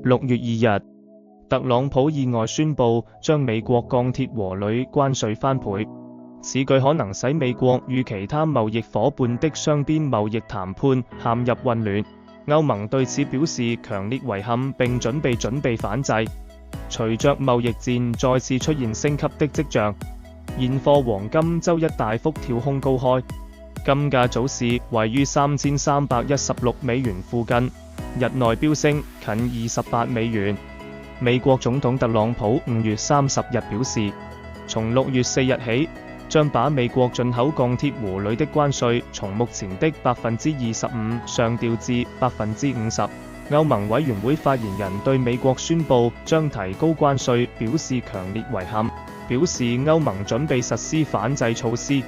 6月2日，特朗普意外宣布將美國鋼鐵和鋁關稅翻倍，此舉可能使美國與其他貿易夥伴的雙邊貿易談判陷入混亂。歐盟對此表示強烈遺憾並準備反制。隨着貿易戰再次出現升級的跡象，現貨黃金週一大幅跳空高開，金價早市位於$3316附近，日內飆升近28美元。美國總統特朗普5月30日表示，從6月4日起，將把美國進口鋼鐵和鋁的關稅從目前的25%上調至50%。歐盟委員會發言人對美國宣布將提高關稅表示強烈遺憾，表示歐盟準備實施反制措施。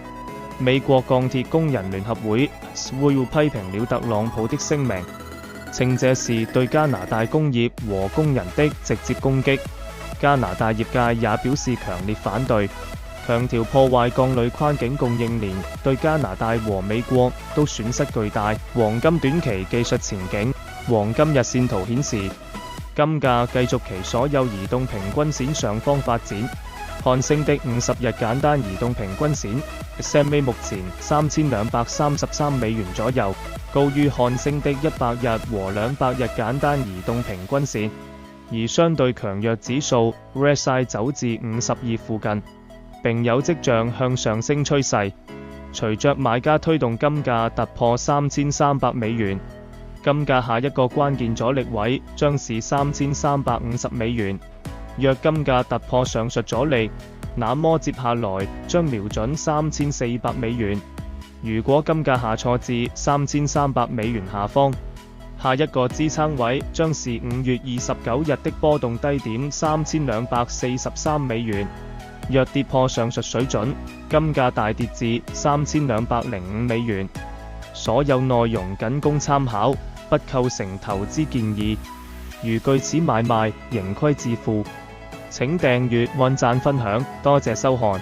美國鋼鐵工人聯合會 SWU 批評了特朗普的聲明，稱這是對加拿大工業和工人的直接攻擊。加拿大業界也表示強烈反對，強調破壞鋼鋁跨境供應鏈對加拿大和美國都損失巨大。黃金短期技術前景。黃金日線圖顯示，金價繼續其所有移動平均線上方發展，看升的50日簡單移動平均線 SMA 目前$3233左右，高於看升的100日和200日簡單移動平均線，而相對強弱指數 RSI 走至52附近，並有跡象向上升趨勢。隨着買家推動金價突破$3300，金價下一個關鍵阻力位將是$3350。若金價突破上述阻力，那麼接下來將瞄準$3400。如果金價下挫至$3300下方，下一個支撐位將是5月29日的波動低點$3243。若跌破上述水準，金價大跌至$3205。所有內容僅供參考，不構成投資建議。如據此買賣，盈虧自負。請訂閱、按讚、分享，多謝收看。